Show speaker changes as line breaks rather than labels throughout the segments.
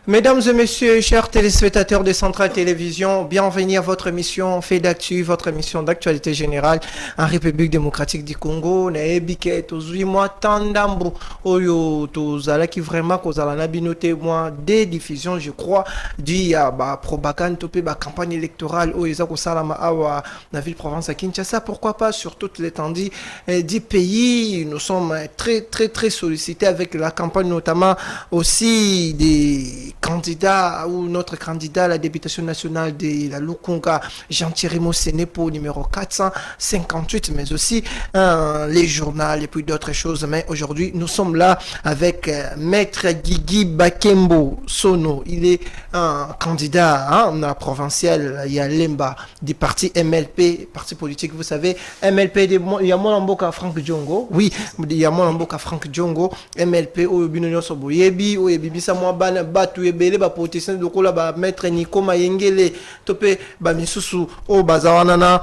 Mesdames et messieurs, chers téléspectateurs de Centrale Télévision, bienvenue à votre émission Fait d'actu, votre émission d'actualité générale en République démocratique du Congo. Naebike tozui moi tandambo oyo tozala qui vraiment kozala na binote moi des diffusions je crois du ba propagande topé ba campagne électorale oyo za ko salama awa na ville province à Kinshasa, pourquoi pas sur toute l'étendue du pays. Nous sommes très sollicités avec la campagne notamment aussi des candidat ou notre candidat à la députation nationale de la Lukunga, Jean-Thierry Mosenepo, numéro 458, mais aussi les journaux et puis d'autres choses. Mais aujourd'hui, nous sommes là avec Maître Guigui Bakembo Sono. Il est un candidat provincial, il y a Lemba du parti MLP, parti politique, vous savez, MLP, il y a Molamboka Franck Djongo, oui, il y a Molamboka Franck Djongo, MLP, Obinonyo Soboyebi, Oyebibi Samouabana, Batu, Ebele, ba protection de Kola, ba Maître Niko Mayengele, Topé, ba Misusu, O Bazawanana,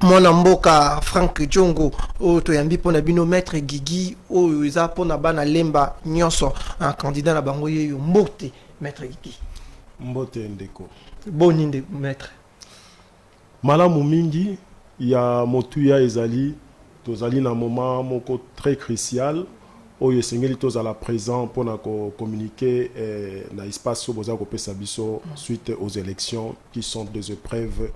Monamboka Franck Djongo, O Toyambi Pona Bino, Maître Guigui, O Yuza Pona Bana Lemba, Nyonso, un candidat na Bangoye, Mbote, Maître Guigui.
Mbote Ndeko.
Boninde, Maître.
Malamu mingi, il y a Motuya Ezali, tozali na moment moko très crucial. Oyo sengeli tozala présent pour communiquer na espace boza kopesa biso suite aux élections qui sont des épreuves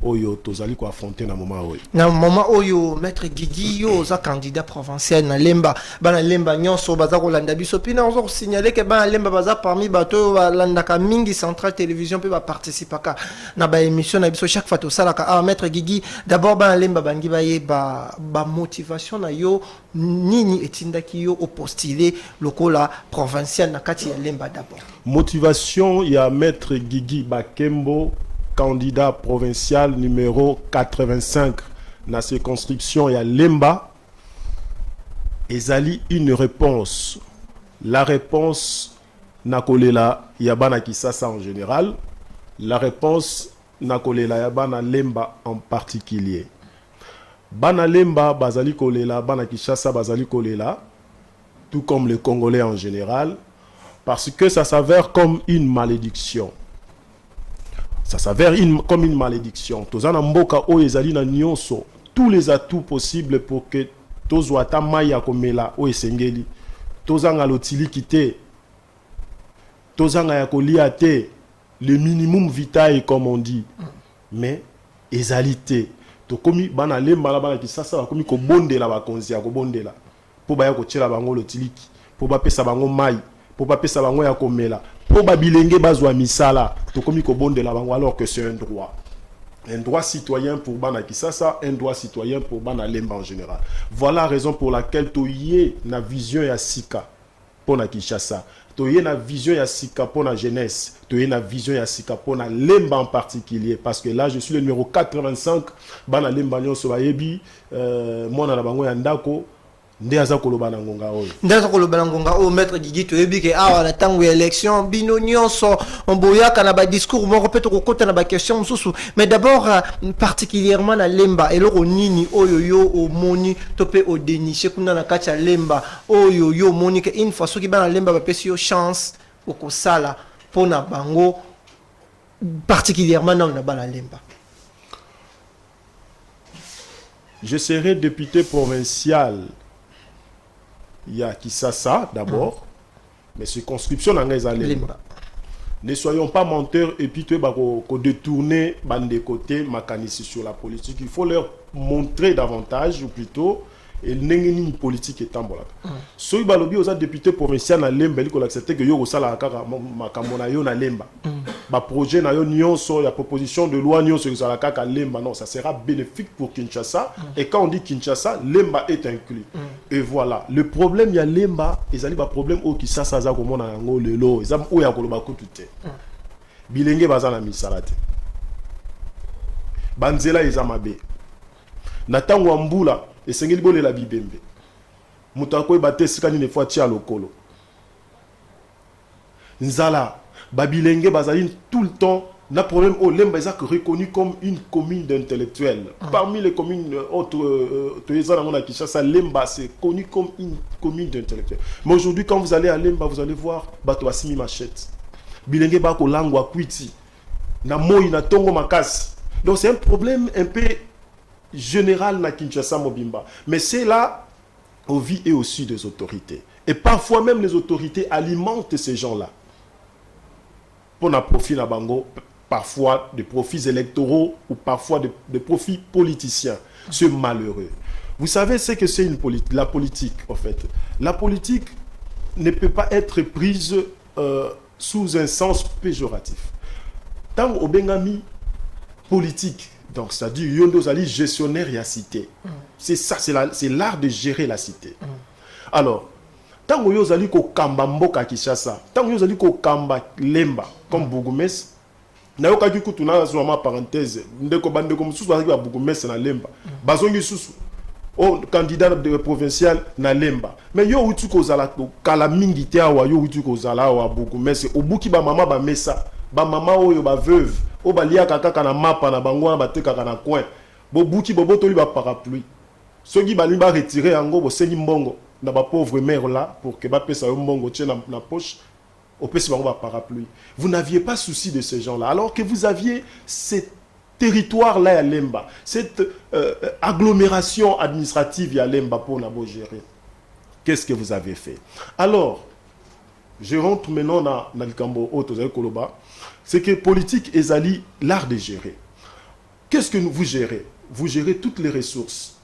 oyo tozali ko affronter na moment oyo. Na
moment oyo Maître Guigui yo za candidat provincial na Lemba, bana Lemba nyonso baza ko landa biso pina on signaler que bana Lemba baza parmi bato landa ka mingi Centrale Télévision pe ba participer ka na ba émission na biso chaque fois to sala ka Maître Guigui d'abord bana Lemba bangi baye ba motivation na yo nini etindaki yo au postuler lokola provincial na kati ya Lemba d'abord.
Motivation ya Maître Guigui Bakembo, candidat provincial numéro 85 dans la circonscription et à Lemba, ezali une réponse. La réponse n'a collé la Yabana Kisasa en général, la réponse n'a collé la Yabana Lemba en particulier. Bana Lemba, Bazali Kolela, Bana Kishasa, Bazali Kolela, tout comme les Congolais en général, parce que ça s'avère comme une malédiction. Ça s'avère comme une malédiction. Tozana mboka o ezali na nyonso tous les atouts possibles pour que tozwata maya komela o esengeli. Tozanga lotili kité. Tozanga ya kolia te, le minimum vitae comme on dit. Mais ezalité. To komi bana lemba la bana kisasa ba komi ko bondela ba konzi ya ko bondela. Po ba ya ko tshela bango lotiliki, po ba pesa bango mai, po ba pesa bango ya komela. Pour babilenge bazwa misala to komi ko bondela bango alors que c'est un droit. Un droit citoyen pour Bana Kisasa, un droit citoyen pour Bana Lemba en général. Voilà la raison pour laquelle toye na vision ya sika pour na Kinshasa. Toye na vision ya sika pour na jeunesse. Toye na vision ya sika pour na Lemba en particulier. Parce que là, je suis le numéro 85. Bana Lemba nyonso bayebi. Mwana na bango ya ndako. Ndaza koloba na ngonga oyo. Ndaza
koloba na ngonga oyo Maître Guigui toyebi ke awa na tango ya élection bino nyonso mboyaka na ba discours moko pe to kokota na ba question mususu. Mais d'abord particulièrement na Lemba eloko nini oyo yo omoni to pe o dénicher kuna na kati ya Lemba oyo yo moni ke une fois soki bana Lemba ba pesi yo chance okosala pona bango particulièrement na bana Lemba.
Je serai député provincial. Il y a Kisasa d'abord, mais circonscription dans les Lemba. Ne soyons pas menteurs et puis tu vas détourner des côtés mécanisés sur la politique. Il faut leur montrer davantage, ou plutôt, et une politique est en bon. Si vous avez un député provincial à Lemba, il faut accepter que vous avez un Lemba. Le projet na la proposition de loi à Lemba, non, ça sera bénéfique pour Kinshasa. Et quand on dit Kinshasa, Lemba est inclus. Et voilà. Le problème, il y a Lemba, il y a un problème au Kinshasa, il y a un bilenge bazana misalate. Banzela izamabe. Natango ambula esengeli bole la bibembe. Mutako ebate sikani ne fois tia lokolo. Nzala babilenge bazali tout le temps na problème au Lemba est reconnu comme une commune d'intellectuels. Parmi les communes autres Lemba c'est connu comme une commune d'intellectuels. Mais aujourd'hui quand vous allez à Lemba vous allez voir Bato Asimi Machette. bilenge bako langwa kwiti na moi na tongo makasi. Donc c'est un problème un peu général na Kinshasa Mobimba, mais c'est là au vie et au su des autorités, et parfois même les autorités alimentent ces gens-là pour un profit na bango, parfois des profits électoraux ou parfois des profits politiciens. C'est malheureux. Vous savez ce que c'est la politique, en fait. La politique ne peut pas être prise sous un sens péjoratif. Tant au Bengami politique, donc c'est-à-dire Yondo Zali gestionnaire et à cité. C'est ça, c'est l'art de gérer la cité. Alors, tant que Yozali ko kamba mboka Kinshasa, tant que Yozali ko kamba lemba comme Bougoumes, na yoka kikutu na zuma parenthèse, ndeko bandeko mususu ba Bougoumes na lemba, bazongi susu o candidat de provincial na lemba. Mais yo utu ko zala kala mingi te awa yo utu ko zala wa Bougoumes, obuki ba mama ba mesa, ba mama oyo ba veuve, o ba lia kaka na mapa na bango na bateka na coin. Bo buki bo botoli ba parapluie. Soki ba limba retirer yango bo sengi mbongo na ba pauvre mère là pour que ba pesa yo mbongo tient na poche au pesi bango ba parapluie. Vous n'aviez pas souci de ces gens-là alors que vous aviez ces territoires là à Lemba, cette agglomération administrative à Lemba pour nabo gérer. Qu'est-ce que vous avez fait? Alors, je rentre maintenant dans le Cambo Otozali Koloba, c'est que politique ezali l'art de gérer. Qu'est-ce que vous gérez? Vous gérez toutes les ressources.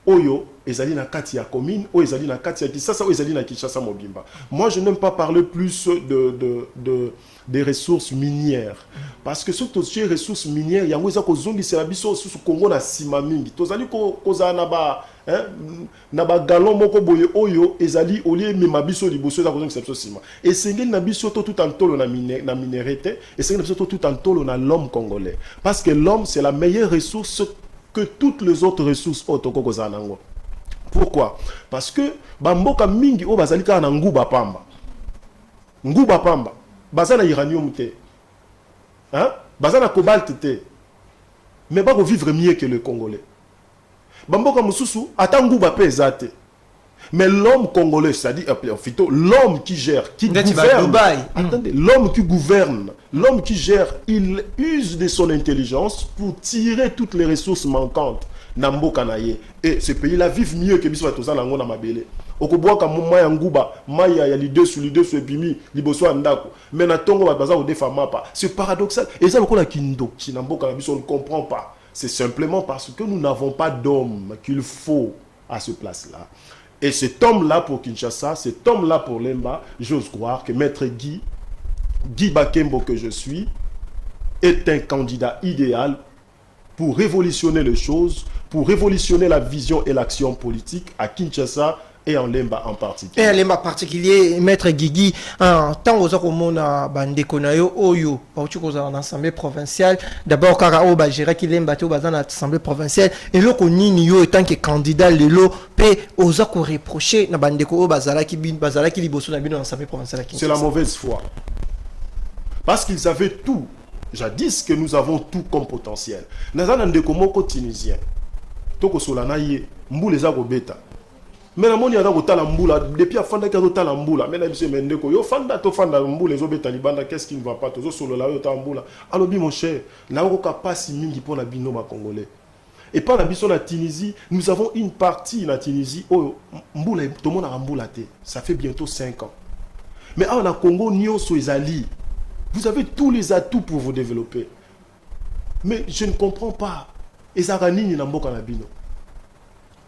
Oyo, ezali na kati ya commune, o ezali na kati ya Kinshasa, o ezali na Kinshasa Mobimba. Moi, je n'aime pas parler plus des ressources minières. Parce que surtout ces ressources minières, yango eza ko zongi c'est la biso sous Congo na sima mingi. Tozali ko za na ba galon moko boye oyo ezali olie mema biso liboso za ko zongi c'est sima. Et sengeli na biso tout en tolo na minéralité, et sengeli na biso tout en tolo na l'homme congolais. Parce que l'homme c'est la meilleure ressource que toutes les autres ressources otoko zanango. Pourquoi? Parce que bamboka mingi o bazali ka na nguba pamba. Nguba pamba, bazana uranium te. Hein? Bazana cobalt te. Mais ba ko vivre mieux que le Congolais. Bamboka mususu ata nguba pe ezate. Mais l'homme congolais, c'est-à-dire l'homme qui gère, qui gouverne. Attendez, l'homme qui gouverne, l'homme qui gère, il use de son intelligence pour tirer toutes les ressources manquantes. Nambo Kanaye. Et ce pays-là vit mieux que Bissou Atoza Lango Namabele. Okoboa ka maya nguba, maya ya l'idée sur epimi, liboso andako. Mais na tongo ba baza o defama pas. C'est paradoxal. Et ça ko la kindo, Nambo Kanabiso on ne comprend pas. C'est simplement parce que nous n'avons pas d'homme qu'il faut à ce place-là. Et cet homme-là pour Kinshasa, cet homme-là pour Lemba, j'ose croire que Maître Guy Bakembo que je suis, est un candidat idéal pour révolutionner les choses, pour révolutionner la vision et l'action politique à Kinshasa et en Lemba en particulier.
Et en Lemba en particulier, Maître Guigui, tant aux autres bandeko na yo oyo, pautu koza en assemblée provinciale, d'abord kara o ba gérer ki Lemba te o bazana assemblée provinciale, et lo ko nini yo tant que candidat lelo pe oza ko reprocher na bandeko o bazala ki liboso na bino assemblée provinciale.
C'est la mauvaise foi. Parce qu'ils avaient tout. Jadis que nous avons tout comme potentiel. Nazana ndeko moko tunisien. Toko solana ye, mbule za ko beta. Mais la moni ada kotala mbula depuis afanda ka kotala mbula mais na biso mendeko yo fanda to fanda mbula zo beta libanda qu'est-ce qui ne va pas to zo solo la yo ta mbula alobi mon cher na ko kapasi mingi pour na bino ba congolais et pas na biso na Tunisie nous avons une partie na Tunisie oh mbula to mona mbula te ça fait bientôt 5 ans mais en na Congo nyonso ezali vous avez tous les atouts pour vous développer mais je ne comprends pas ezaka nini na mboka na bino.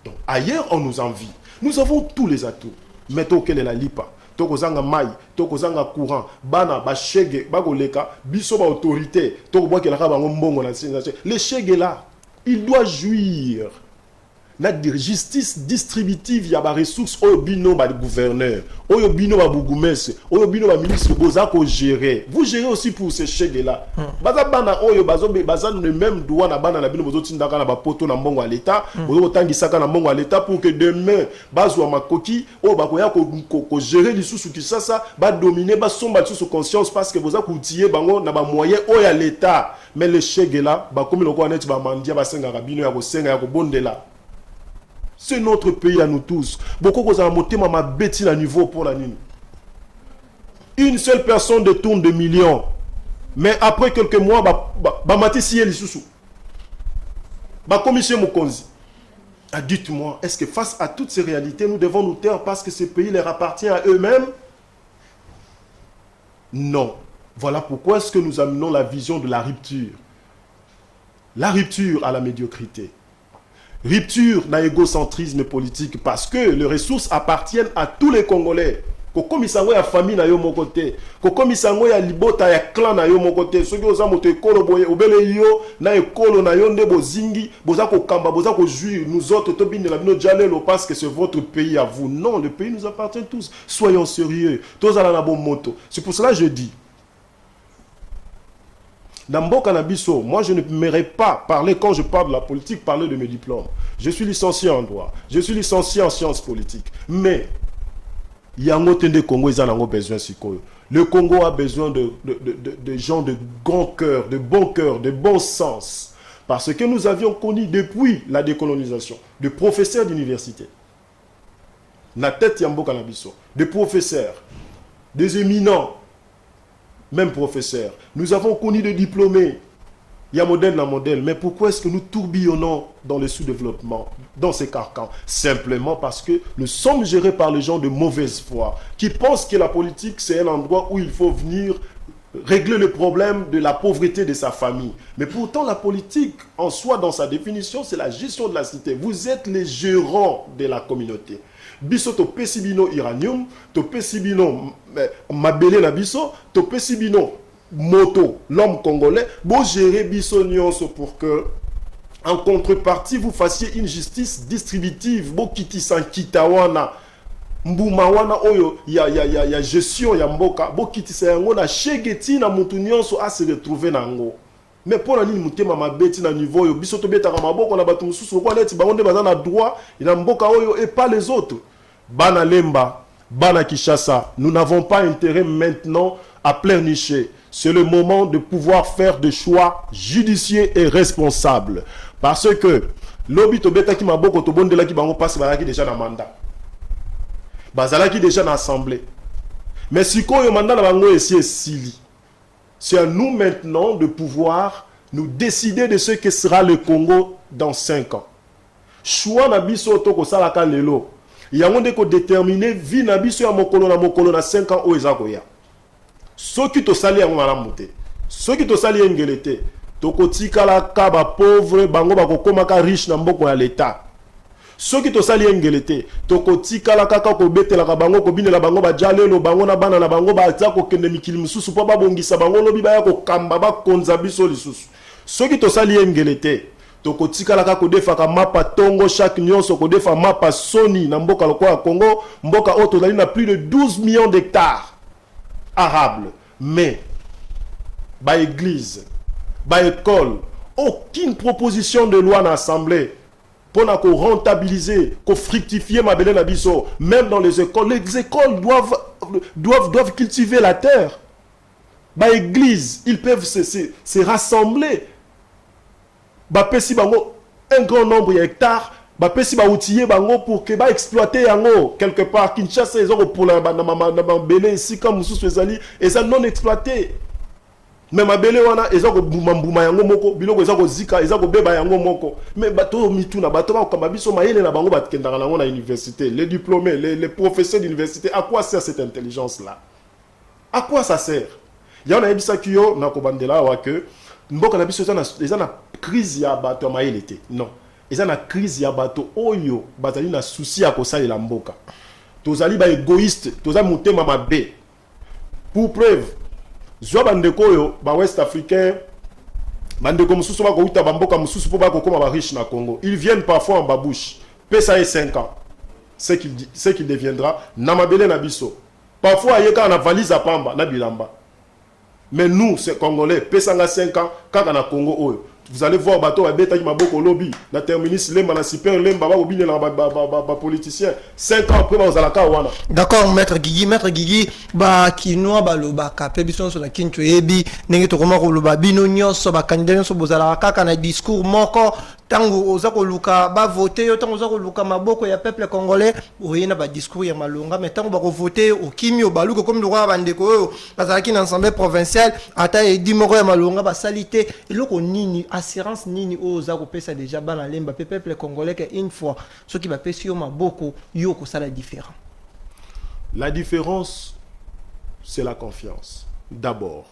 Donc ailleurs on nous envie. Nous avons tous les atouts. Mais quelle est la lipa? Tokozanga mai, tokozanga courant, bana ba chege, ba goleka, biso ba autorité, tokoboa ke la ka bango mbongo na les chege là, il doit jouir. La justice distributive ya ba ressources oyo bino ba gouverneur, oyo bino ba bougumese, oyo bino ba ministre boza ko gérer. Vous gérez aussi pour ces chege là. Baza bana oyo bazo baza le même droit na bana na bino bozo tindaka na ba poto na mbongo à l'état, bozo tangisaka na mbongo à l'état pour que demain bazwa makoki oyo bakoya ko gérer lisusu Kinshasa, ba dominer ba somba lisusu conscience parce que boza koutier bango na ba moyen oyo à l'état. Mais les chege là, ba komi loko anet ba mandia ba senga bino ya ko senga ya ko bondela. C'est notre pays à nous tous. Beaucoup de gens ont ma bêtise à niveau pour la nuit. Une seule personne détourne des millions. Mais après quelques mois, Matisse Lisusu. Commission Mokonzi. Dites-moi, est-ce que face à toutes ces réalités, nous devons nous taire parce que ce pays leur appartient à eux-mêmes? Non. Voilà pourquoi est-ce que nous amenons la vision de la rupture. La rupture à la médiocrité. Rupture dans l'égocentrisme politique parce que les ressources appartiennent à tous les Congolais. Kokomi sango ya famille na yo mokote, kokomi sango ya libota ya clan na yo mokote, soki oza moto ekolo boye obele yo na ekolo na yo nde bozingi, boza ko kamba, boza ko jouir, nous autres tobine la bino jalelo parce que c'est votre pays à vous. Non, le pays nous appartient tous. Soyons sérieux. Tous ala na bon moto. C'est pour cela que je dis dans Mboka na biso, moi je ne m'aimerais pas parler, quand je parle de la politique, parler de mes diplômes. Je suis licencié en droit, je suis licencié en sciences politiques. Mais, Yango Tende Congo, ils en ont besoin. Le Congo a besoin de gens de grand cœur, de bon sens. Parce que nous avions connu depuis la décolonisation, de professeurs d'université. Na tête Yamboka na biso, des professeurs, des éminents, même professeurs. Nous avons connu des diplômés. Il y a modèle dans modèle. Mais pourquoi est-ce que nous tourbillonnons dans le sous-développement, dans ces carcans? Simplement parce que nous sommes gérés par les gens de mauvaise foi, qui pensent que la politique, c'est un endroit où il faut venir régler le problème de la pauvreté de sa famille. Mais pourtant, la politique, en soi, dans sa définition, c'est la gestion de la cité. Vous êtes les gérants de la communauté. Biso to pesibino iranium, to pesibino mabele na biso, to pesibino moto, l'homme congolais, bon gérer biso nyonso pour que, en contrepartie, vous fassiez une justice distributive, bon kiti san kitawana, mbumawana oyo, ya gestion ya mboka, bon kiti sa yango na shegeti na mutu nyonso a se retrouver na ngo. Mais pour la ligne mutema mabeti na niveau yo biso to beta maboko na batu mususu ko leti ba onde bazana droit ina mboka oyo et pas les autres. Bana Lemba, Bana Kishasa, nous n'avons pas intérêt maintenant à pleurnicher. C'est le moment de pouvoir faire des choix judicieux et responsables. Parce que lobi to beta ki maboko to bonde la ki bango passe balaki déjà na mandat. Bazalaki déjà na assemblée. Mais si ko yo mandat na bango esi esili. C'est à nous maintenant de pouvoir nous décider de ce que sera le Congo dans 5 ans. Choix na biso to ko salaka lelo. Yango de ko déterminer vie na biso ya mokolo na 5 ans o ezako ya. Soki to sali yango na monter. Soki to sali engelete. To ko tikala ka ba pauvre bango ba ko komaka riche na mboko ya l'état. Soki to sali engelete. To ko tikala kaka ko betela ka bango ko binela bango ba jalelo bango na bana na bango ba za ko kende mikili mususu po ba bongisa bango lobi ba ya ko kamba ba konza biso lisusu. Soki to sali engelete. Toko tika laka kodefaka mapa tongo chaque nyonso kodefa mapa soni na mboka lokola Congo, mboka oto dali na plus de 12 millions d'hectares arables. Mais ba église, ba école, aucune proposition de loi dans l'assemblée pour na ko rentabiliser, ko fructifier ma belle nabiso. Même dans les écoles doivent cultiver la terre. Ba église, ils peuvent se rassembler. Bapesi bango un grand nombre d'hectares, bapesi ba outiller bango pour que ba exploiter yango quelque part. Kinshasa ezoko pour la bele ici comme mususu ezali et ça non exploité. Mais mabele wana ezoko buma yango moko biloko ezoko zika ezoko beba yango moko. Mais bato mituna bato ba kamba biso mayele na bango batkendanga nango na université, les diplômés, les professeurs d'université. À quoi sert cette intelligence là? À quoi ça sert? Yana ebisa kiyo na kobandela wa que mboka na biso eza na crise ya bato mayele te. Non. Eza na crise ya bato oyo bazali na souci ya kosalela mboka. Tozali ba égoïste, tozali motema mabe. Pour preuve, zwa bandeko oyo ba West africain bandeko mususu ba ko uta bamboka mususu po ba ko koma ba riche na Congo. Ils viennent parfois en babouche. Pesa et 5 ans. C'est qu'il deviendra na mabele na biso. Parfois yeka na valise à pamba na bilamba. Mais nous, ces Congolais, pesanga 5 ans, quand on a Congo, oh, vous allez voir, bateau, beta qui m'a beaucoup lobby, la terminus, lemba, la super, lemba, ba, obine, la politicien, 5 ans après, on a la kawana.
D'accord, maître Guigui, ba, kinoa, ba, lo, ba, kapé, bison, so, na kintu, ebi, nenge, to, koma, lo, ba, bino, nyos, ba, candidat, so, bozala, kaka, na discours, moko, tango oza koluka ba voter yo tango oza koluka maboko ya peuple congolais oyena ba discours ya malonga mais tango ba ko voter o kimi o baluko comme droit bandeko oyo bazalaki na assemblée provinciale ata edi moko ya malonga ba salité eloko nini assurance nini oza ko pesa déjà bana lemba peuple congolais que une fois ceux qui ba pesi yo maboko yo ko sala différent.
La différence c'est la confiance d'abord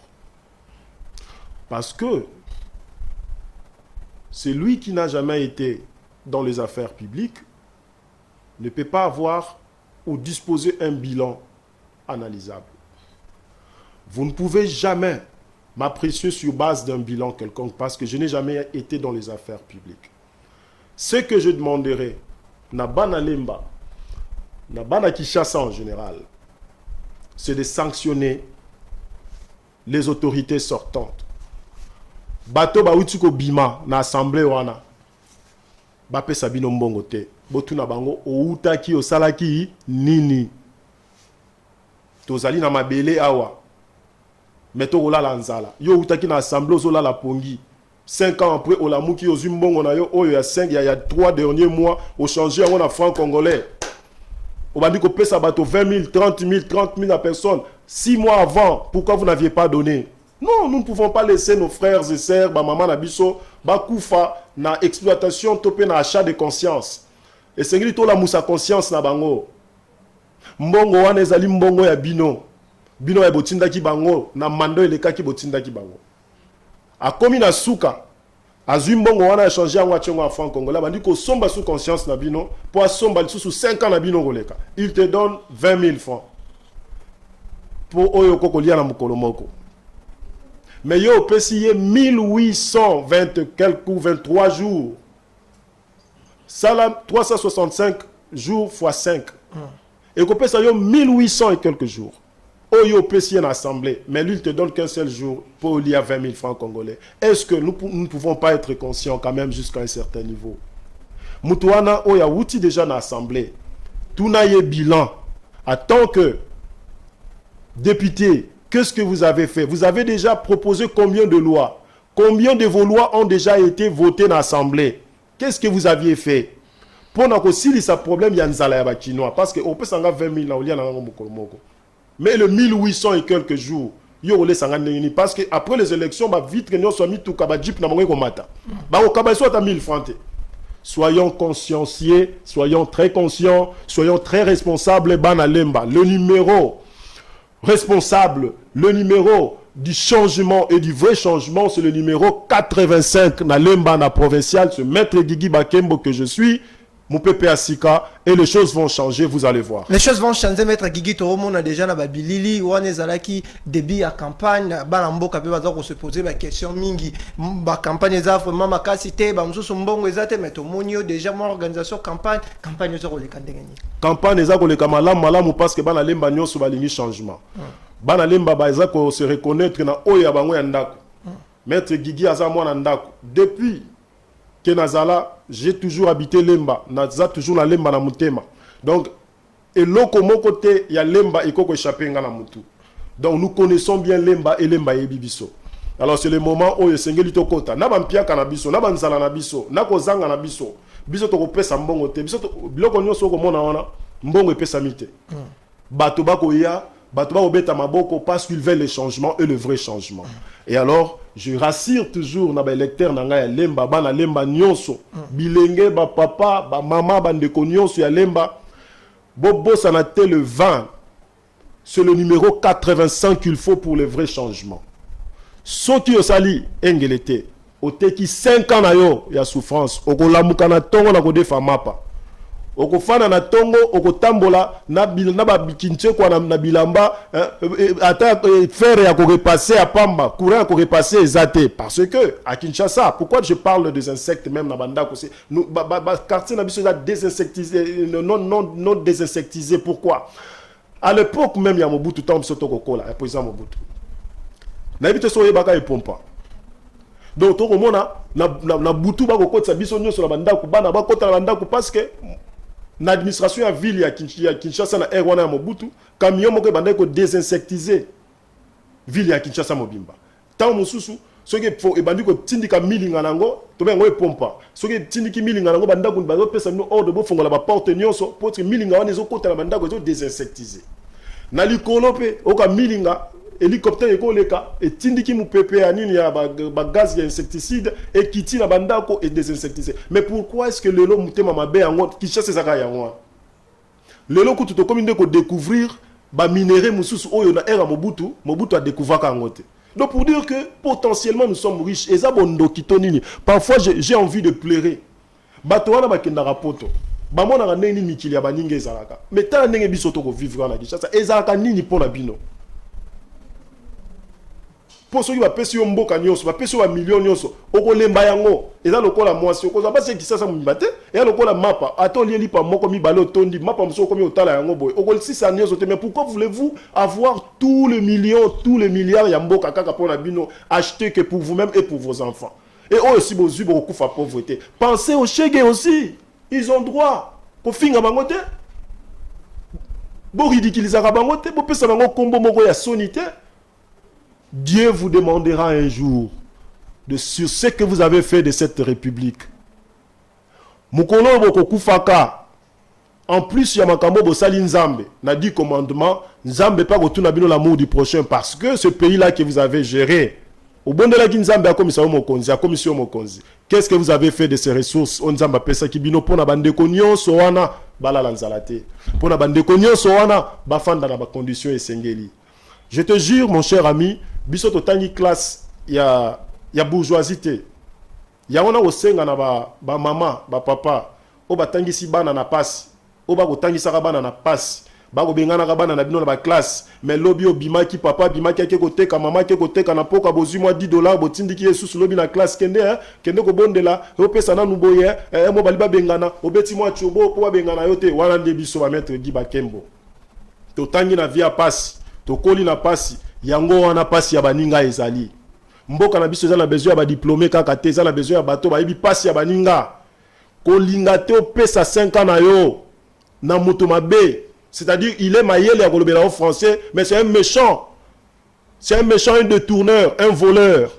parce que celui qui n'a jamais été dans les affaires publiques ne peut pas avoir ou disposer un bilan analysable. Vous ne pouvez jamais m'apprécier sur base d'un bilan quelconque parce que je n'ai jamais été dans les affaires publiques. Ce que je demanderai, Nabana Lemba, Nabana Kinshasa en général, c'est de sanctionner les autorités sortantes. Bato ba utiko bima na assemblée wana ba pesa bino mbongo te botu na bango outaki osalaki nini tozali na mabele awa meto olala nzala yo outaki na assemblée ozola la pongi 5 ans après olamuki ozwi mbongo na yo oyo ya 5 ya 3 derniers mois au changer yango na franc congolais obandi ko pesa bato 20 000 30 000 30 000 à personne 6 mois avant pourquoi vous n'aviez pas donné? Non, nous ne pouvons pas laisser nos frères et sœurs, maman nabiso, bakoufa na exploitation topé na achat de conscience. Et c'est ngili to la moussa conscience na bango. Mbongo wana ezali mbongo ya bino. Bino ya botinda ki bango na mando eleka ki botinda ki bango. Akomi na suka. Azui mbongo wana changer yango atyongo en franc congolais bandi ko somba sous conscience na bino pour somba sous 5 ans na bino goleka. Il te donne 20 000 francs. Pour oyo kokolia na mukolo moko. Mais yo payé 1820 quelques 23 jours. Ça là 365 jours x 5. Et qu'on paye ça yo 1800 et quelques jours. Oh yo payé en assemblée, mais lui il te donne qu'un seul jour pour lire 20 000 francs congolais. Est-ce que nous ne pouvons pas être conscients quand même jusqu'à un certain niveau? Moutouana oh ya outil déjà dans l'assemblée. Tout n'a yé bilan. En tant que député, qu'est-ce que vous avez fait? Vous avez déjà proposé combien de lois? Combien de vos lois ont déjà été votées dans l'Assemblée? Qu'est-ce que vous aviez fait? Pour que si ça problème, il y a un zala chinois. Parce qu'on peut s'en 20 000 là, mais le 1800 et quelques jours, parce qu'après les élections, vite que nous sommes mis tout kabadjip na mongo komata. Au kabaso à 1000 francs. Soyons consciencieux, soyons très conscients, soyons très responsables. Banalemba, le numéro responsable, le numéro du changement et du vrai changement, c'est le numéro 85 na lemba na provincial, ce maître Guigui Bakembo que je suis, mon pépé Asika, et les choses vont changer, vous allez voir.
Les choses vont changer, maître Guigui Toromo, on a déjà na babilili, on est zalaki début à campagne, balambo kapé bazako se poser la question mingi, ba campagne za vraiment makasité, ba msusu mbongo ezate mais to monio déjà mon organisation campagne za ko le kandengani.
Campagne za ko le kamala malamu parce que bana lemba nyoso balingi changement. Bana lemba ba ezako se reconnaître na oya bango ya ndako. Maître Guigui aza mwana ndako. Depuis que nazala, j'ai toujours habité Lemba, naza toujours na Lemba na mutema. Donc, et l'autre côté, il y a Lemba et Koko échappé na mutu. Donc, nous connaissons bien Lemba et Lemba et Bibiso. Alors, c'est le moment où il y a un kota. Na bampia kanabiso, na banzala nabiso, na kozanga nabiso. Biso to pesa mbongo te. Biso to biloko nyoso ko mona wana, mbongo pesa mite. Bato bako ya, bato bako beta maboko parce qu'ils veulent le changement et le vrai changement. Et alors, je rassure toujours na ba lecteur na nga ya lemba bana lemba nyonso bilenge ba papa ba mama bandeko nyonso ya lemba bobo sanate le 20 c'est le numéro 85 qu'il faut pour le vrai changement. Soki osali engelete oteki 5 ans na yo ya souffrance okolamuka na tongo na kodefa mapa okofana na tongo okotambola na ba bikinche kwa na bilamba ata faire ya ko repasser à pamba courant ko repasser ezate parce que à Kinshasa pourquoi je parle des insectes même na banda ko c'est nous quartier na biso da désinsectisé non désinsectisé. Pourquoi à l'époque même ya Mobutu temps biso to kokola ya président Mobutu na bité so yebaka epompa donc to komona na butu ba ko kotsa biso nyoso na banda ko bana ba kota na banda ko parce que l'administration à ville ya Kinshasa na Erwana ya Mobutu camion moko bandai ko désinsectiser ville ya Kinshasa mobimba tant mususu Ce qui faut et bandu ko tindika milinga nango to bengo pompa. Ce qui tindiki milinga nango banda ko bazo pesa no ordre bo fongola ba porte nyonso pour que milinga wana zo kota la banda ko zo désinsectiser. Na likolo pe oka milinga hélicoptère ekoleka et tindiki mu pepe anini ya ba gaz ya insecticide et kiti na banda ko et désinsectiser. Mais pourquoi est-ce que lelo mutema mabe yango ki chasse zaka yango? Lelo ko to commune ko découvrir ba minéraux mususu oyo na era Mobutu a découvert kangote. Donc pour dire que potentiellement nous sommes riches et ça bondo kitonini. Parfois j'ai envie de pleurer. Bato wana bakenda rapoto. Ba mona nga neni mikili ya baninga ezalaka. Mais tant ndenge biso to ko vivre na Kinshasa ezalaka nini pona bino. Pour ceux qui va pesi yo mboka nyonso, va pesi yo million nyonso, okolemba yango, eza lokola mwasi, okoza ba se Kinshasa mibate, eza lokola mapa, ato lieli pa moko mibale tondi, mapa mso komi otala yango boy. Okol si sa nyonso te, mais pourquoi voulez-vous avoir tous les millions, tous les milliards ya mboka kaka pona bino acheter que pour vous-même et pour vos enfants. Et eux aussi bozu beaucoup fa pauvreté. Pensez aux Chege aussi. Ils ont droit ko finga bangote. Bo ridiculisaka bangote, bo pesa bango kombo moko ya sonité. Dieu vous demandera un jour sur ce que vous avez fait de cette république. Mukolo boko kufaka. En plus, il y a makambo bosali nzambe. Na 10 commandements, nzambe pas retourner bino l'amour du prochain parce que ce pays-là que vous avez géré, au bon de la nzambe a commission mokonzi, a commission mokonzi. Qu'est-ce que vous avez fait de ces ressources? On nzamba pesa ki bino pona bande konyo soana bala lanzalate. Pona bande konyo soana bafanda na ba conditions esengeli. Je te jure mon cher ami, biso to tangi classe ya bourgeoisie. Ya wana osenga na ba mama, ba papa, o batangisi bana na passe, o ba kotangisa bana na passe, ba ko bengana bana na bino na ba classe, mais lobi obimaki papa bimaki ake koteka mama ke koteka na poka bozu moi $10 botindiki yesusu lobi na classe kende ko bondela, o pesa na nuboye, mo baliba bengana, obeti moi chobo po bengana yote wana nde biso ba maître Guy Bakembo. To tangi na via passe, to koli na passe, yango wana passe ya baninga ezali. Mboka na biso ezala besoin ya ba diplômé kaka te, ezala besoin ya bato ba yebi passe ya baninga. Kolinga te opesa 5 ans na yo na moto mabe. C'est-à-dire il est maïel ya kolobela en français, mais c'est un méchant. C'est un méchant, un détourneur, un voleur.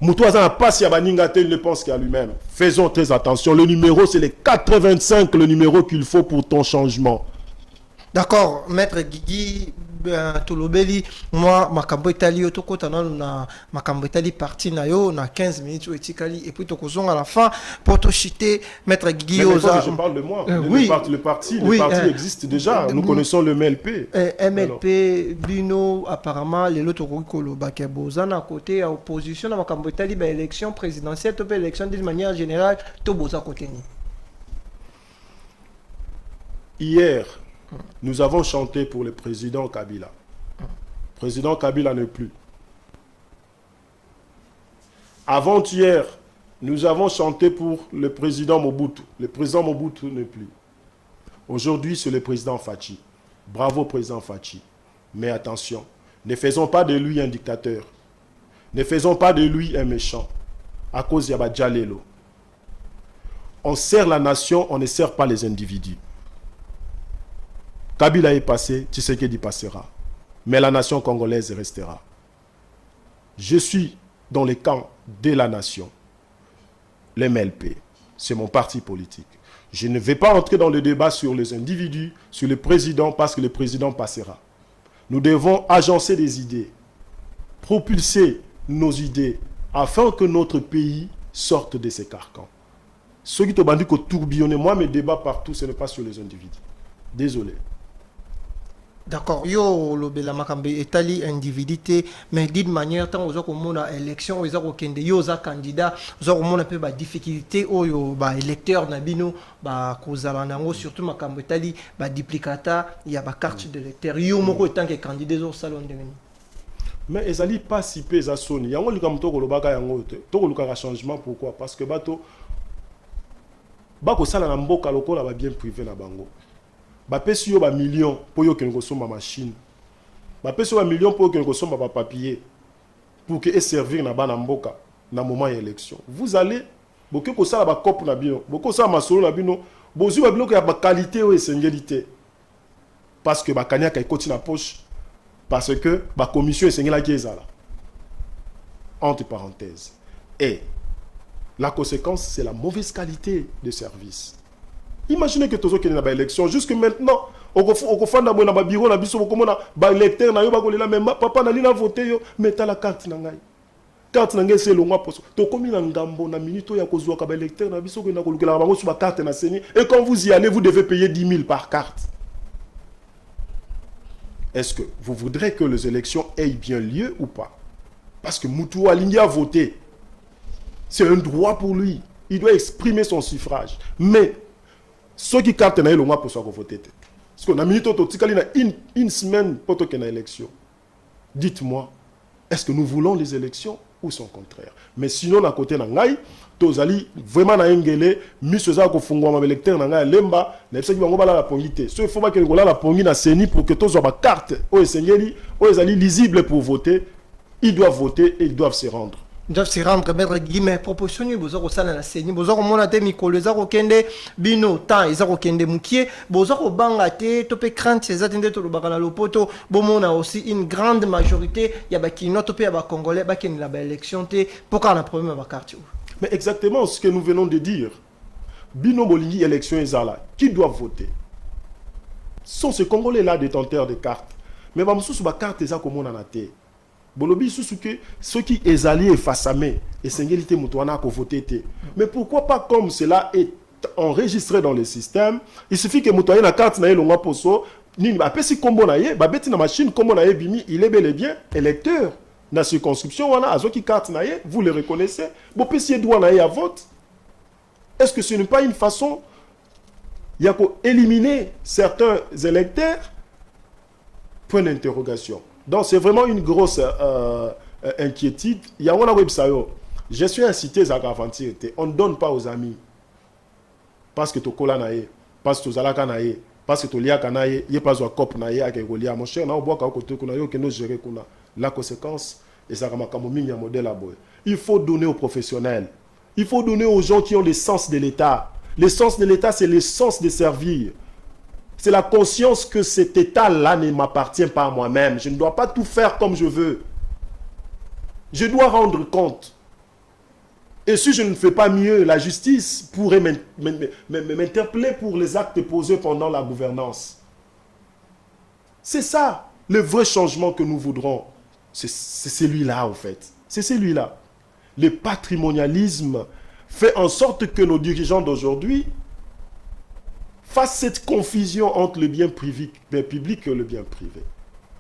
Moutou azana passe ya baninga te, il ne pense qu'à lui-même. Faisons très attention, le numéro c'est le 425, le numéro qu'il faut pour ton changement.
D'accord, maître Guigui Tolobeli, moi makambo Italie otokota na makambo Italie parti na yo na 15 minutes etikali et puis tokozonga à la fin pour to chiter maître Guigui Oza.
Je parle de moi.
Oui.
Le parti existe déjà. Nous connaissons le MLP.
MLP Bino apparemment les autres koloba ke bozana côté à opposition na makambo Italie ba élection présidentielle to élection d'une manière générale to boza côté ni.
Hier, nous avons chanté pour le président Kabila. Le président Kabila n'est plus. Avant-hier, nous avons chanté pour le président Mobutu. Le président Mobutu n'est plus. Aujourd'hui, c'est le président Fachi. Bravo, président Fachi. Mais attention, ne faisons pas de lui un dictateur. Ne faisons pas de lui un méchant. À cause de Jalelo. On sert la nation, on ne sert pas les individus. Kabila est passé, Tshisekedi passera. Mais la nation congolaise restera. Je suis dans le camp de la nation. L'MLP, c'est mon parti politique. Je ne vais pas entrer dans le débat sur les individus, sur le président, parce que le président passera. Nous devons agencer des idées, propulser nos idées, afin que notre pays sorte de ces carcans. Ceux qui te bandent que tourbillonner, moi mes débats partout, ce n'est pas sur les individus. Désolé.
D'accord, yo lobela makambe etali individuité mais d'une manière tant aux komona élection aux okende yo za candidat aux komona pe ba difficulté oyo ba électeur na bino ba kozala nango surtout makambe etali ba duplicata ya ba carte d'électeur yo moko tant que candidat au salon de ngeni.
Mais ezali pas si peu za soni yango likamuto ko lobaka yango te to ko luka changement. Pourquoi? Parce que bato ba ko sala na mboka lokola ba bien privé na bango. Bapesi yo ba millions pour yo ken ko somba machine. Bapesi yo ba millions pour ken ko somba ba papier pour que servir na bana mboka na moment élection. Vous allez boke ko sala ba cop na bino, boko sala masolo na bino, bozu ba biloko ya ba qualité ou esengélité. Parce que ba kanya ka ikoti na poche parce que ba commission esengela ki ezala. entre parenthèses. Et la conséquence, c'est la mauvaise qualité de service. Imaginez que tous qui n'ont pas élection, jusque maintenant, au fond de mon bureau, na biso comme na ba électeur na yo ba kolela même papa na lina voter yo meta la carte na ngai. Carte na ngai c'est longa poso. To komi na ngambo na minute ya kozwa ka ba électeur na biso ko na kolukela bango sur ba carte na seni et quand vous y allez vous devez payer 10 000 par carte. Est-ce que vous voudrez que les élections aient bien lieu ou pas? Parce que Moutou Alingi a voté. C'est un droit pour lui. Il doit exprimer son suffrage. Mais ceux qui carte na longa poso ko voter. Parce qu'on a mis une semaine pour qu'il y ait une élection. Dites-moi, est-ce que nous voulons les élections ou son contraire? Mais sinon, à côté de Nangaï, Tozali, vraiment, na engele, Misoza ko fungwa ma électeur Nangaï, Lemba, n'a pas dit la pongité. Ce il faut pas que la pongi na seni pour que tous aient ma carte, ou les lisible pour voter. Ils doivent voter et ils doivent se rendre.
Ils doivent se rendre, mettre guillemets, proportionnés, vous aurez ça dans la scène, vous aurez mon athée, Mikolo, vous aurez kende, bino, temps, ils aurez kende moukier, vous aurez bangate, topé crainte, ces attendés, tout le bagala lopoto, bon, on a aussi une grande majorité, il y a qui not topé à Congolais, qui n'a pas élection, pourquoi on a un problème avec carte?
Mais exactement ce que nous venons de dire. Bino Bolingi, élection Ezala, qui doit voter? Sont ces Congolais-là détenteurs de cartes. Mais bah, sous ma carte, ils ont comme on en a été. Bolobi Susuke, ceux qui est alliés face à moi, et Sengélité Moutouana ko voté. Mais pourquoi pas comme cela est enregistré dans le système? Il suffit que Moutouana na carte na longa poso, ni après si combo na ye, ba beti na machine combo na ye bimi, il est bel et bien électeur. Na circonscription wana azo ki carte na ye, vous le reconnaissez. Bo pesi droit na ye à vote. Est-ce que ce n'est pas une façon il y a qu'à éliminer certains électeurs? Point d'interrogation. Donc, c'est vraiment une grosse inquiétude. Il y a un website. Je suis incité à garantir. On ne donne pas aux amis. Parce que tu kola nae, parce que tu zalaka nae, parce que tu liaka nae, il n'y a pas de cop nae, à Kegolia. Mon cher, on a beau côté qu'on a eu que nous gérer qu'on a. La conséquence, et ça rama comme un modèle à boy. Il faut donner aux professionnels. Il faut donner aux gens qui ont le sens de l'État. Le sens de l'État, c'est le sens de servir. C'est la conscience que cet état-là ne m'appartient pas à moi-même. Je ne dois pas tout faire comme je veux. Je dois rendre compte. Et si je ne fais pas mieux, la justice pourrait m'interpeller pour les actes posés pendant la gouvernance. C'est ça, le vrai changement que nous voudrons. C'est celui-là, en fait. C'est celui-là. Le patrimonialisme fait en sorte que nos dirigeants d'aujourd'hui fasse cette confusion entre le bien public et le bien privé.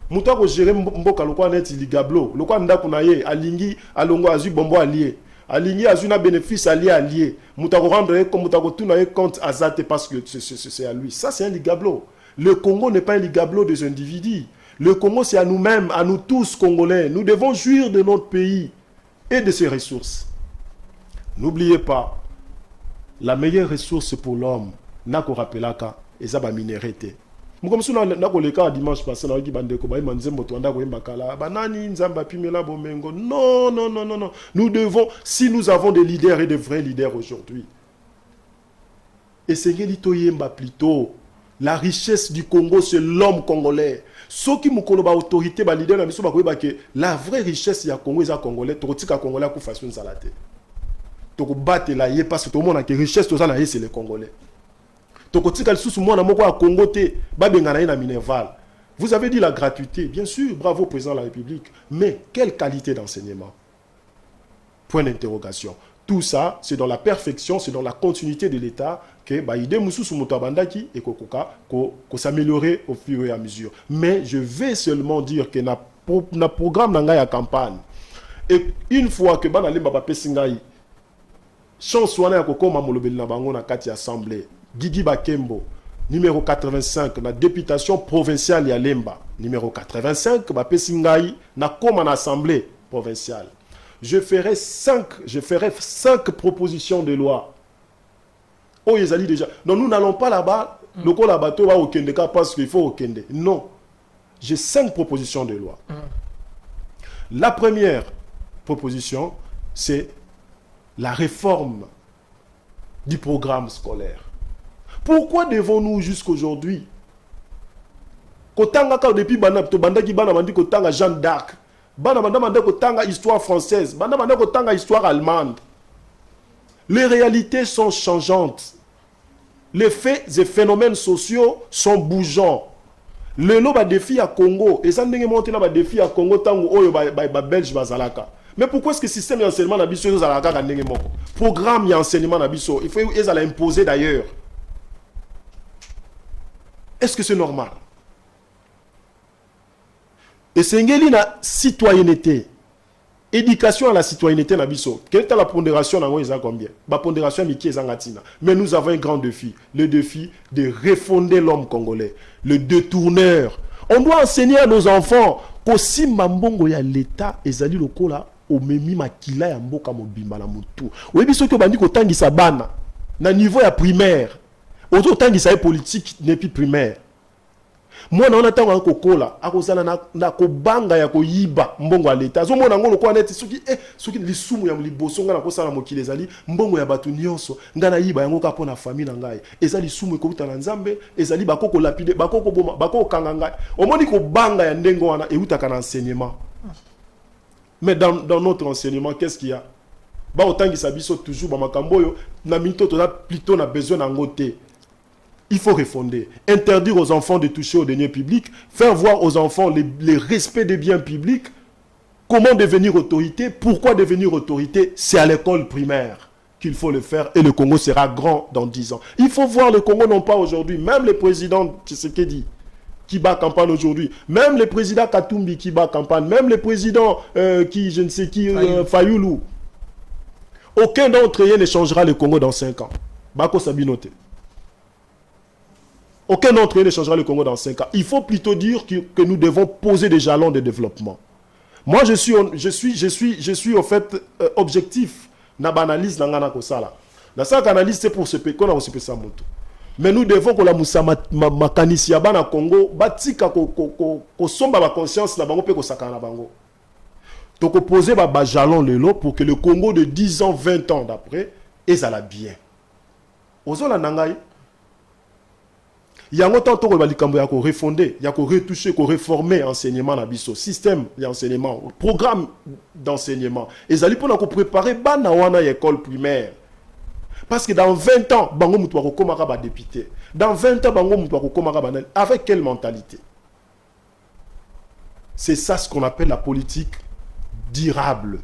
Mouta ko gérer mboka lokwa net ligablo, lokwa ndako na ye alingi alongo azu bombo allié. Alingi azu na bénéfice allié. Mouta ko rendre comme mouta ko tuna compte azate parce que c'est à lui. Ça c'est un ligablo. Le Congo n'est pas un ligablo des individus. Le Congo c'est à nous-mêmes, à nous tous Congolais. Nous devons jouir de notre pays et de ses ressources. N'oubliez pas, la meilleure ressource pour l'homme, nako rappelaka ezaba minéralité. Comme si nako le cas dimanche passé na ki bande ko ba manzembo to ndako embakala banani nzamba pimela bomengo. Non non non non non. Nous devons, si nous avons des leaders et de vrais leaders aujourd'hui. Et Sengeli Toyemba plutôt, la richesse du Congo c'est l'homme congolais. Ceux qui mukolo ba autorité ba leader na biso ba koyeba que la vraie richesse ya Congo eza congolais, to tika congolais ku façon salate. To ko battre la yé parce que tout le monde a que richesse to ça na yé c'est les Congolais. Vous avez dit la gratuité. Bien sûr, bravo président de la République. Mais quelle qualité d'enseignement? Point d'interrogation. Tout ça, c'est dans la perfection, c'est dans la continuité de l'État que Baïdé Moussou Moutabandaki et Kokoka s'améliorer au fur et à mesure. Mais je vais seulement dire que na programme dans la campagne. Et une fois que Banale Mbappé Singaï, chance wana ya kokoma molobeli na bango na kati assemblée. Guigui Bakembo, numéro 85, la députation provinciale ya Lemba. Numéro 85, Bapé Singaï, na comme en assemblée provinciale. Je ferai 5 propositions de loi. Oh, ils allaient déjà. Non, nous n'allons pas là-bas. Le coup là-bas, tu vas au Kendeka parce qu'il faut au Kende. Non. J'ai 5 propositions de loi. La première proposition, c'est la réforme du programme scolaire. Pourquoi devons-nous jusqu'aujourd'hui Kotanga depuis Banda, to Banda qui Bana mandi Kotanga Jeanne d'Arc, Bana banda kotanga histoire française, banda kotanga histoire allemande. Les réalités sont changeantes. Les faits et phénomènes sociaux sont bougeants. Le lo ba défi à Congo, et ça ndenge monté na ba défi à Congo tango oyo ba belge bazalaka. Mais pourquoi est-ce que le système d'enseignement na biso zalaka ka ndenge moko? Programme d'enseignement na biso, il faut ils allaient imposer d'ailleurs. Est-ce que c'est normal? Et c'est na citoyenneté. Éducation à la citoyenneté na biso. Quelle est la pondération na ngoza combien? Ba pondération miki ezangatina. Mais nous avons un grand défi, le défi de refonder l'homme congolais, le détourneur. On doit enseigner à nos enfants qu'aussi mbongo ya l'état ezali lokola o memi makila ya mboka mobimba na mutu. Oyebi soki bandi ko tangisa bana na niveau ya primaire. Auto tangisa politique nepi primaire. Moi na onatanga kokola akozala na kobanga ya koyiba mbongo ya leta azomona ngolo ko neti soki lisumu ya liboso nga na kosala mokili ezali mbongo ya batu nyonso nga na yiba yango ka pona famille na ngai ezali sumu ekobita na nzambe ezali bakoko lapide bakoko boma bakoko kanga ngai omoni ko banga ya ndengo wana eutaka na enseignement. Mais dans notre enseignement qu'est-ce qu'il y a? Ba otangisa biso toujours ba makambo yo na minto to plutôt na besoin na ngote. Il faut refonder. Interdire aux enfants de toucher aux deniers publics, faire voir aux enfants les respects des biens publics, comment devenir autorité, pourquoi devenir autorité, c'est à l'école primaire qu'il faut le faire et le Congo sera grand dans 10 ans. Il faut voir le Congo non pas aujourd'hui, même le président Tshisekedi qui bat campagne aujourd'hui, même le président Katumbi qui bat campagne, même le président je ne sais qui, Fayoulou. Aucun d'entre eux ne changera le Congo dans 5 ans. Bako Sabinote. Aucun d'entre eux ne changera le Congo dans 5 ans. Il faut plutôt dire que nous devons poser des jalons de développement. Moi, je suis au fait objectif. Na banalise nangana kosala. Na ça analyse c'est pour se péco na se pesa moto. Mais nous devons que la musa makanisi ya bana Congo batika ko somba ba conscience na bango pe ko sakana na bango. Donc poser ba jalon lelo pour que le Congo de 10 ans, 20 ans d'après ezala bien. Ozola nangai il y a longtemps que il y a refonder, il y a retoucher, réformer l'enseignement na biso, système d'enseignement, programme d'enseignement. Et ça pour préparer bana wana école primaire. Parce que dans 20 ans, bango mutu ko komaka ba député. Dans 20 ans, bango mutu ko komaka ba avec quelle mentalité? C'est ça ce qu'on appelle la politique durable,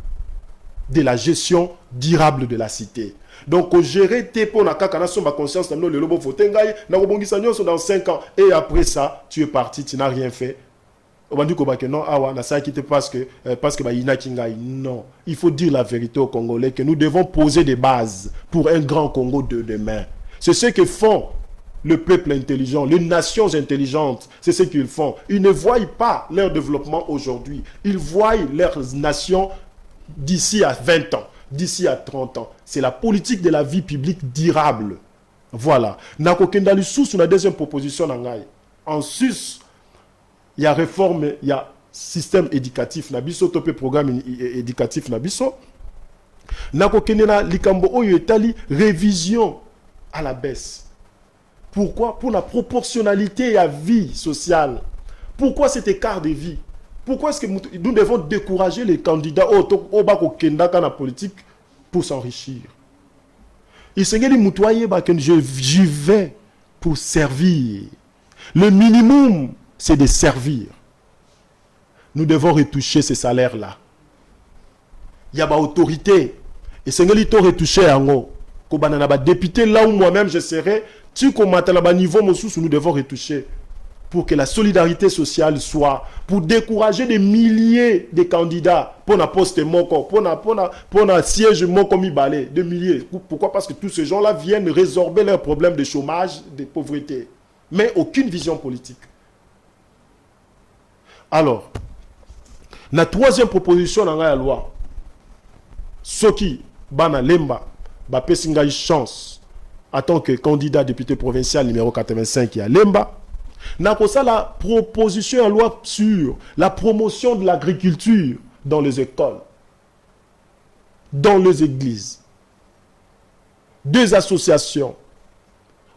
de la gestion durable de la cité. Donc, gérer tes points na kaka na somba conscience na le lobo votengai na kobongisa nyonso dans 5 ans et après ça tu es parti, tu n'as rien fait. On dit que non awa na ça quitte parce que ba ina kingai. Non, il faut dire la vérité aux Congolais que nous devons poser des bases pour un grand Congo de demain. C'est ce que font le peuple intelligent, les nations intelligentes, c'est ce qu'ils font. Ils ne voient pas leur développement aujourd'hui, ils voient leurs nations d'ici à 20 ans. D'ici à 30 ans. C'est la politique de la vie publique durable. Voilà. Nakokendali sous la deuxième proposition nangai. En sus, il y a réforme, il y a système éducatif nabiso, topé programme éducatif nabiso. Nakokendela likambo oyo etali révision à la baisse. Pourquoi? Pour la proportionnalité à la vie sociale. Pourquoi cet écart de vie? Pourquoi est-ce que nous devons décourager les candidats au bako kendaka na politique pour s'enrichir? Il s'est dit que j'y vais pour servir. Le minimum, c'est de servir. Nous devons retoucher ces salaires-là. Il y a une autorité. Et c'est dit retoucher en haut. Quand on a député là où moi-même je serai, tu commentes à la niveau nous devons retoucher. Pour que la solidarité sociale soit, pour décourager des milliers de candidats pour un poste moko, pour un siège moko mi balé, de milliers. Pourquoi? Parce que tous ces gens-là viennent résorber leurs problèmes de chômage, de pauvreté, mais aucune vision politique. Alors, la troisième proposition dans la loi, ce qui, bana lemba, ba pesinga chance, en tant que candidat député provincial numéro 85 à Lemba, n'a pas ça la proposition en loi sur la promotion de l'agriculture dans les écoles, dans les églises. 2 associations.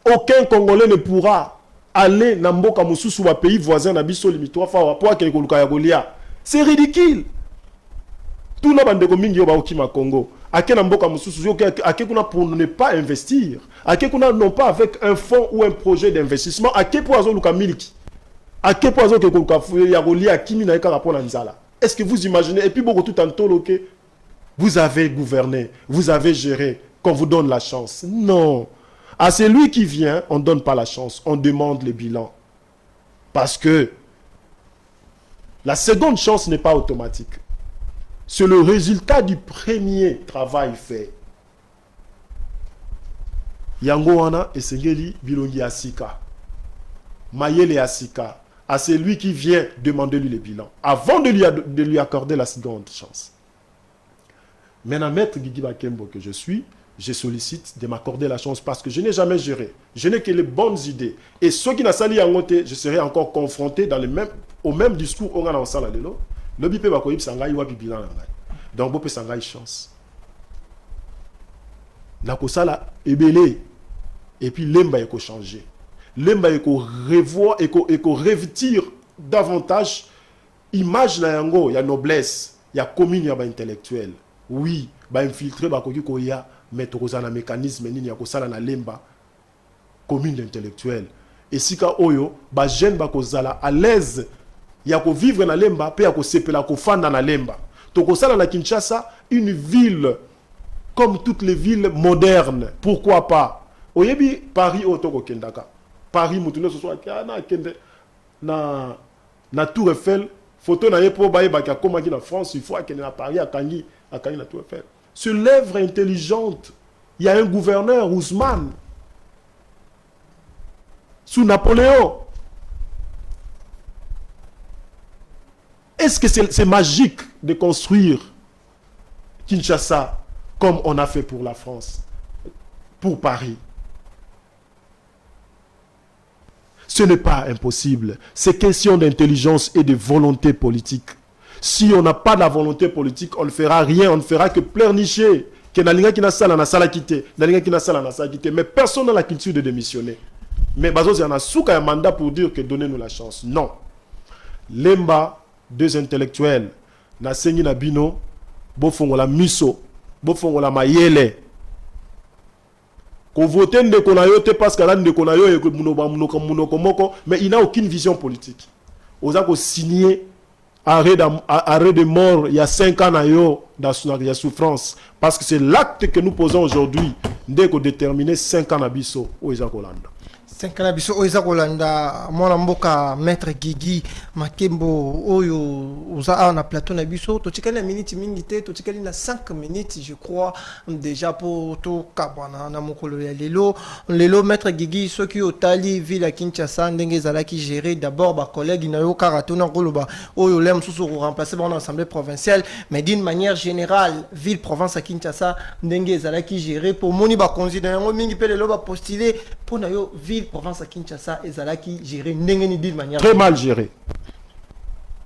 Aucun Congolais ne pourra aller dans Mboka Moussous ou un pays voisin d'Abisso Limitrofa pour qu'il y ait. C'est ridicule. tout le monde mingi yo ba okima Congo ake na mboka mususu yo ake kuna pour ne pas investir ake kuna non pas avec un fonds ou un projet d'investissement ake pour azo luka miliki ake pour azo ke luka ya roli akimi na kaka pona nzala. Est-ce que vous imaginez? Et puis beaucoup tout en tolo que vous avez gouverné, vous avez géré, qu'on vous donne la chance. Non. À celui qui vient, on ne donne pas la chance, on demande le bilan. Parce que la seconde chance n'est pas automatique. C'est le résultat du premier travail fait. Yango wana esengeli bilongi asika. Mayele asika. À celui qui vient demander lui le bilan. Avant de lui accorder la seconde chance. Maintenant, maître Guigui Bakembo que je suis, je sollicite de m'accorder la chance parce que je n'ai jamais géré. Je n'ai que les bonnes idées. Et ceux qui n'ont pas sali, je serai encore confronté au même discours on a dans la lelo. Le bipé bakoyib sangai wa bibilan nangai. Donc bopé sangai chance. Na ko sala ebele et puis lemba eko changer. Lemba eko revoir eko revêtir davantage image na yango ya noblesse, ya commune ya ba intellectuel. Oui, ba infiltrer ba koki ko ya mettre na mécanisme nini ya ko sala na lemba commune d'intellectuel. Et sika oyo ba jeune ba ko zala à l'aise ya ko vivre na lemba pe ya ko sepela ko fanda na lemba. To ko sala na Kinshasa une ville comme toutes les villes modernes. Pourquoi pas? Oyebi Paris otoko kendaka. Paris mutune ce soit na kende na Tour Eiffel photo na yepo baye ba ka koma ki na France il faut akende na Paris akangi na Tour Eiffel. Sur l'œuvre intelligente, il y a un gouverneur Ousmane sous Napoléon. Est-ce que c'est magique de construire Kinshasa comme on a fait pour la France, pour Paris? Ce n'est pas impossible. C'est question d'intelligence et de volonté politique. Si on n'a pas de la volonté politique, on ne fera rien, on ne fera que pleurnicher. Mais personne n'a la culture de démissionner. Mais il y en a un mandat pour dire que donnez-nous la chance. Non. Lemba, deux intellectuels, na sengi na bino, bofongo la miso, bofongo la mayele. Qu'on vote de konayote parce qu'à de konayo et que mais il n'a aucune vision politique. Aux a signé arrêt de mort il y a 5 ans dans la souffrance parce que c'est l'acte que nous posons aujourd'hui dès qu'on détermine 5 ans abisso au Isakolanda.
5 ans biso oyo eza kolanda mwana mboka maître Guigui Makembo oyo oza na plateau na biso totikali na minute mingi te totikali na 5 minutes je crois déjà pour to kabana na mokolo ya lelo maître Guigui soki otali ville ya Kinshasa ndenge ezalaki gérer d'abord ba collègue na yo karato na koloba oyo lem susu ko remplacer dans l'assemblée provinciale mais d'une manière générale ville province à Kinshasa ndenge ezalaki gérer pour moni ba considérer ngo mingi pe lelo ba postuler pour na yo ville province à Kinshasa et Zalaki géré d'une manière
très mal géré.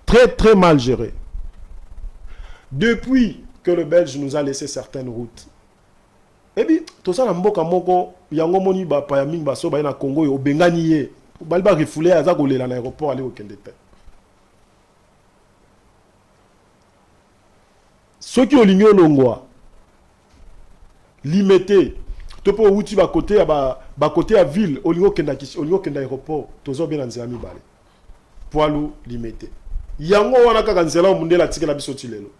Très mal géré. Depuis que le Belge nous a laissé certaines routes. Et puis, tout ça, mboka moko yango moni ba pa yaming ba so ba na Congo yo bengani ye. Balba refoulé à Zagolé dans l'aéroport aller au Kendete. Ceux qui ont l'union longwa limité topo outi ba côté à ville au niveau kenda aéroport tozo bien nzela mibale poilu limité yango wana kaka nzela mundela tikela biso tilelo.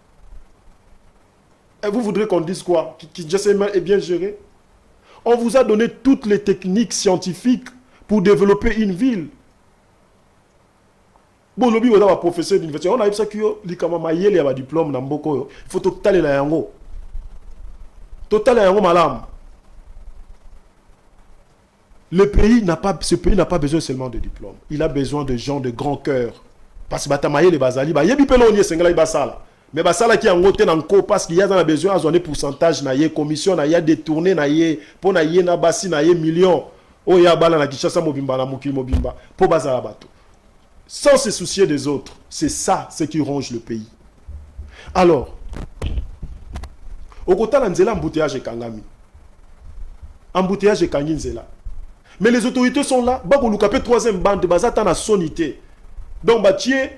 Et vous voudrez qu'on dise quoi? Kinshasa est bien géré? On vous a donné toutes les techniques scientifiques pour développer une ville. Bon lobi oda ba professeur d'université on a eu ça kyo likama mayele ya ba diplôme na mboko yo il faut totaler la yango malam. Ce pays n'a pas besoin seulement de diplôme. Il a besoin de gens de grand cœur. Parce que batamaye les bazali, ba yebi pelo onye sengala basala. Mais basala qui en ngote nanko parce qu'il y a dans besoin à des pourcentage na ye commission na ya détourné na ye pour na ye na basi na ye millions. O ya bala na Kinshasa mobimba na mokili mobimba pour bazala bato. Sans se soucier des autres, c'est ça ce qui ronge le pays. Alors, au côté de nzela embouteillage et kangami. Embouteillage et kangi nzela. Mais les autorités sont là. Bah, pour nous caper troisième bande, bazata na sonité. Donc, bah, tiens,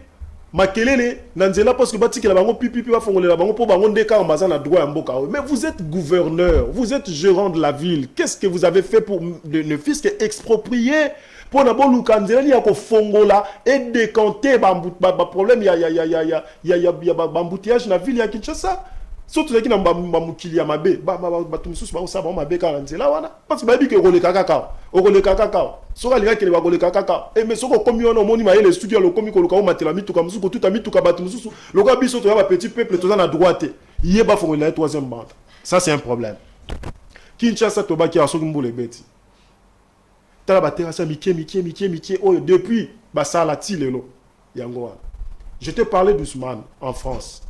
makelele nanzela parce que batiki la bango pipi va fongolela bango pour bango ndeka ambaza na droit ya mboka. Mais vous êtes gouverneur, vous êtes gérant de la ville. Qu'est-ce que vous avez fait pour ne fût-ce que exproprier pour na bolu kanzela ni ya ko fongola et décanter ba problème ya embouteillage na ville ya Kinshasa. Surtout qui na mukili ya mabe batu misusu ba osaba mabe ka nzela wana parce que ba bi ke roleka kaka soka linga ke ba roleka kaka et mais soko komi ona moni ma le studio le komi ko luka matela mituka musuko tout mituka batu misusu loka biso to ya ba petit peuple to na droite yé ba fongola la troisième bande. Ça c'est un problème. Kinshasa to ba ki asoki mbule beti tala ba terrasse miki oh depuis ba sala ti lelo yango wana. Je te parlais d'Ousmane en France.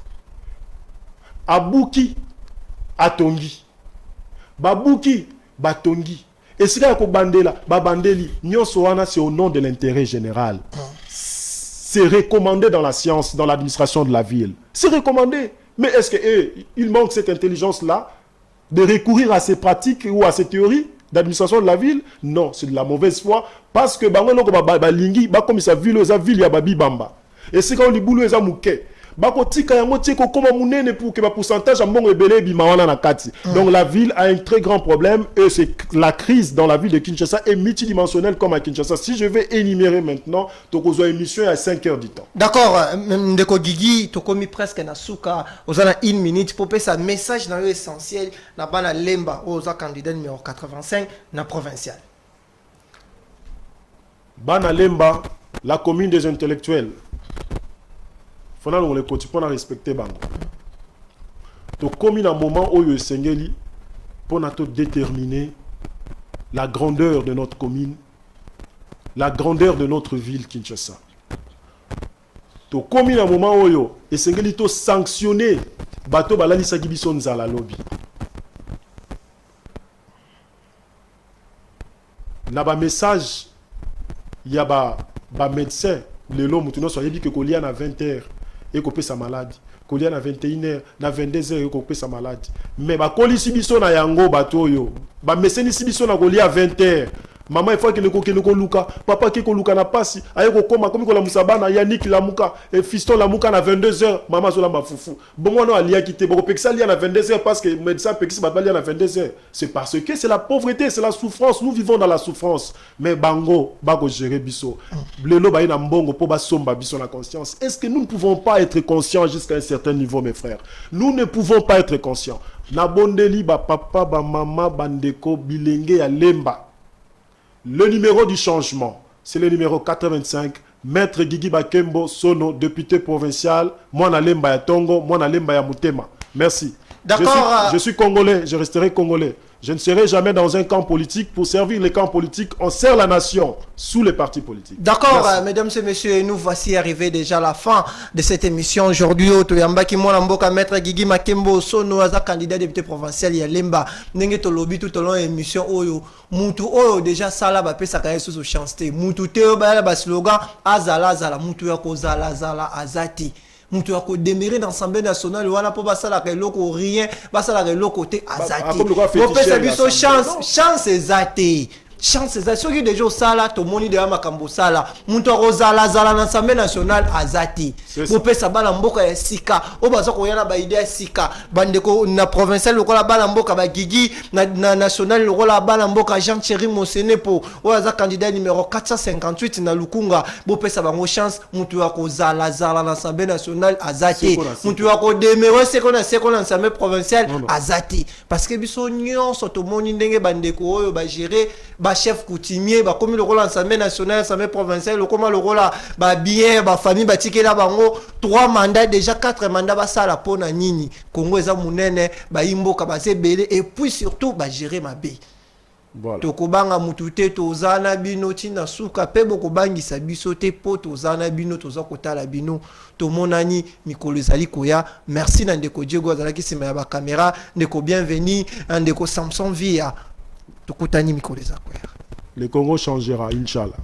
Abouki atongi babuki batongi et si là ko bandela babandeli nyonso wana c'est au nom de l'intérêt général. C'est recommandé dans la science, dans l'administration de la ville, c'est recommandé. Mais est-ce que il manque cette intelligence là de recourir à ces pratiques ou à ces théories d'administration de la ville? Non, c'est de la mauvaise foi parce que bango loko balingi ba comme ça ville ya babi bamba et c'est quand libulu eza muke bako tika yango tiko koma munene pour que ba pourcentage ambongo ebele bima wana na kati. Donc la ville a un très grand problème et c'est la crise dans la ville de Kinshasa est multidimensionnelle comme à Kinshasa. Si je vais énumérer maintenant, tokozwa émission à 5 heures du temps.
D'accord, ndeko Gigi tokomi presque na suka ozana 1 minute pour passer un message dans l'essentiel na bana Lemba oza candidat numéro 85 na provincial.
Bana Lemba, la commune des intellectuels. Il faut que les côtés respecter bango. Donc comme il y a un moment où il sengeli pour déterminer la grandeur de notre commune, la grandeur de notre ville Kinshasa. Donc comme il y a un moment où il sengeli to sanctionner bateau balali sagibiso nzala lobby. Na ba message il y a ba médecin le lo mutuno so yebi que kolia na 20h et qu'on sa maladie. Qu'on y a 21h, na 22h et qu'on sa maladie. Mais ba koli sibiso na yango bato yo. Ba meseni sibiso na kolia 20h. Maman il faut que ne luka, papa qui ko luka na pasi, aye ko koma comme ko la musabana Yannick Lamuka et fiston Lamuka na 22h, maman zola mafufu. Bon on a lia quitté, bon peksa lia na 22h parce que médecin pekisa ba lia na 22h. C'est parce que c'est la pauvreté, c'est la souffrance, nous vivons dans la souffrance. Mais bango bako gérer biso. Lelo ba ina mbongo po ba somba biso la conscience. Est-ce que nous ne pouvons pas être conscients jusqu'à un certain niveau mes frères? Nous ne pouvons pas être conscients. Na bondeli ba papa ba maman bandeko bilenge ya Lemba. Le numéro du changement, c'est le numéro 85, Maître Guigui Bakembo Sono, député provincial, moi na Lemba ya Tongo, moi na Lemba ya Mutema. Merci.
D'accord.
Je suis congolais, je resterai congolais. Je ne serai jamais dans un camp politique. Pour servir les camps politiques, on sert la nation sous les partis politiques.
D'accord, mesdames et messieurs, nous voici arrivés déjà à la fin de cette émission. Aujourd'hui, Otoyamba qui m'a mboka Maître Guigui Makembo Sono aza candidat député provincial ya Lemba. Nenge to lobby tout au long de l'émission oyo. Mutu oyo déjà sala ba pesa kaye sous chanceté. Mutu teo ba la slogan azala zala mutu ya ko zala zala azati. Mutu yako demeurer dans l'Assemblée nationale wana po basala ke loko rien basala ke loko te azati po pesa biso chance ezate chance ezate soki déjà sala to moni de makambo sala mutu yako zala zala na l'Assemblée nationale azati po pesa bana mboka ya sika o baza ko yana ba idée ya sika bandeko na provincial lokola bana mboka ba Gigi na national lokola bana mboka Jean Thierry Mosene po o aza candidat numéro 458 na Lukunga po pesa bango chance mutu yako zala zala na l'Assemblée nationale azati mutu yako demeurer seko na l'Assemblée provinciale azati parce que biso nyonso to moni ndenge bandeko oyo ba gérer ba chef coutumier ba komi lokola l'Assemblée nationale l'Assemblée provinciale lokoma lokola ba bien ba famille ba tikela bango 3 mandats déjà 4 mandats ba sala pona nini Congo eza munene ba imboka ba sebele et puis surtout ba gérer mabe. Voilà. Tokobanga mutute tozana bino tina suka pe bokobangisa biso te po tozana bino toza kotala bino tomonani mikolo ezali koya. Merci na ndeko Diego azalaki sima ya ba caméra ndeko bienvenue ndeko Samson Via tokotani mikolo ezali koya.
Le Congo changera, Inch'Allah.